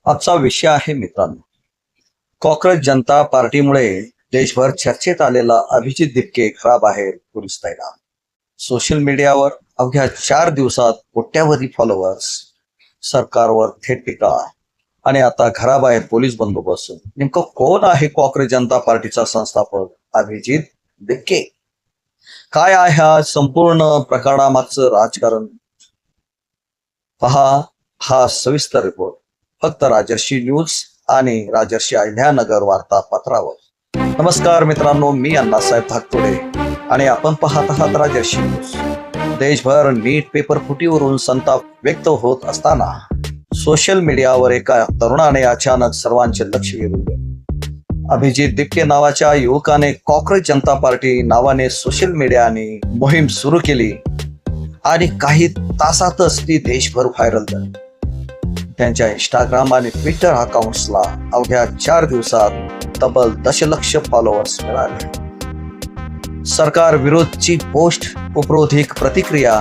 आजचा विषय आहे मित्रांनो, कॉक्रोच जनता पार्टीमुळे देशभर चर्चेत आलेला अभिजित दिपके घराबाहेर पोलीस तैनात. सोशल मीडियावर अवघ्या 4 दिवसात कोट्यावधी फॉलोअर्स, सरकारवर थेट टीका आणि आता घराबाहेर पोलीस बंदोबस्त. नेमकं कोण आहे कॉक्रोच जनता पार्टीचा संस्थापक अभिजित दिपके? काय आहे हा संपूर्ण प्रकरणामागचं राजकारण? पहा हा सविस्तर रिपोर्ट फक्त राजर्षी न्यूज आणि राजर्षी अहिल्यानगर वार्तापत्रावर. नमस्कार मित्रांनो, मी अण्णासाहेब धाकतोडे आणि आपण पाहत आहात राजर्षी न्यूज. देशभर नीट पेपर फुटीवरून संताप व्यक्त होत असताना सोशल मीडियावर एका तरुणाने अचानक सर्वांचे लक्ष वेधले. अभिजित दिपके नावाच्या युवकाने कॉक्रोच जनता पार्टी नावाने सोशल मीडियाने मोहीम सुरू केली आणि काही तासातच ती देशभर व्हायरल झाली. त्यांच्या इंस्टाग्राम आणि ट्विटर अकाउंट्सला अवघ्या 4 दिवसात तब्बल दशलक्ष फॉलोअर्स मिळाले. सरकार विरोधची पोस्ट, उपरोधिक प्रतिक्रिया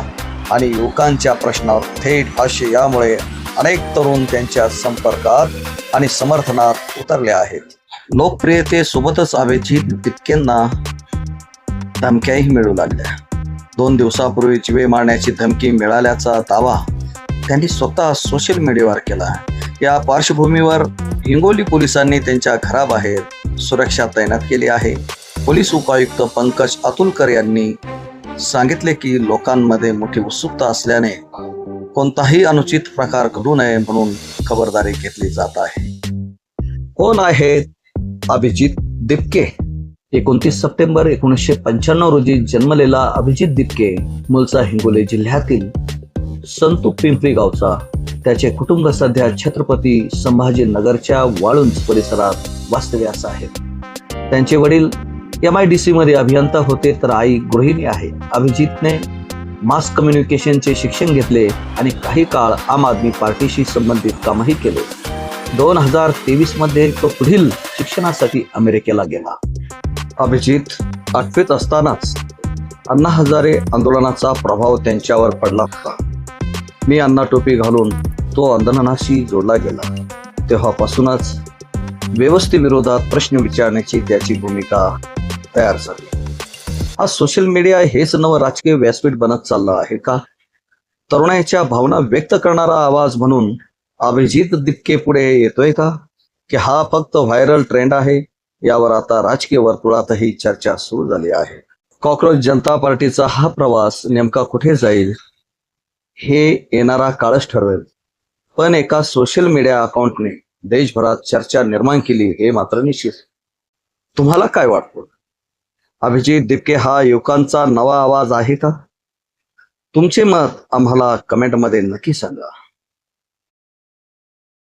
आणि युवकांच्या प्रश्नावर थेट भाष्य यामुळे अनेक तरुण त्यांच्या संपर्कात आणि समर्थनात उतरले आहेत. लोकप्रियतेसोबतच अभिजित दिपकेंना धमक्याही मिळू लागल्या. 2 दिवसापूर्वी जीवे मारण्याची धमकी मिळाल्याचा दावा त्यांनी स्वतः सोशल मीडियावर केला. या पार्श्वभूमीवर हिंगोली पोलिसांनी त्यांच्या घराबाहेर सुरक्षा तैनात केली आहे. पोलीस उपायुक्त पंकज अतुलकर यांनी सांगितले की लोकांमध्ये मोठी उत्सुकता असल्याने कोणताही अनुचित प्रकार घडू नये म्हणून खबरदारी घेतली जात आहे. कोण आहेत अभिजित दिपके? 29 सप्टेंबर 1995 रोजी जन्मलेला अभिजित दिपके मूळचा हिंगोली जिल्ह्यातील संतू पिंपरी गावचा. त्याचे कुटुंब सध्या छत्रपती संभाजीनगरच्या वाळुंज परिसरात वास्तव्यास आहेत. त्यांचे वडील MIDC मध्ये अभियंता होते तर आई गृहिणी आहे. अभिजितने मास कम्युनिकेशनचे शिक्षण घेतले आणि काही काळ आम आदमी पार्टीशी संबंधित कामही केले. 2023 मध्ये तो पुढील शिक्षणासाठी अमेरिकेला गेला. अभिजित 8वीत असतानाच अण्णा हजारे आंदोलनाचा प्रभाव त्यांच्यावर पडला होता. मी अण्णा टोपी घालून तो आंदोलनाशी जोडला गेला. तेव्हापासूनच व्यवस्थेविरोधात प्रश्न विचारण्याची त्याची भूमिका तयार झाली. आज सोशल मीडिया हेच नवं राजकीय व्यासपीठ बनत चाललं आहे का? तरुणाच्या भावना व्यक्त करणारा आवाज म्हणून अभिजित दिपके पुढे येतोय का, की हा फक्त व्हायरल ट्रेंड आहे? यावर आता राजकीय वर्तुळातही चर्चा सुरू झाली आहे. कॉक्रोच जनता पार्टीचा हा प्रवास नेमका कुठे जाईल हे येणारा काळच ठरवेल. पण एका सोशल मीडिया अकाउंटने देशभरात चर्चा निर्माण केली हे मात्र निश्चित. तुम्हाला काय वाटतं? अभिजित दिपके हा युवकांचा नवा आवाज आहे का? तुमचे मत आम्हाला कमेंटमध्ये नक्की सांगा.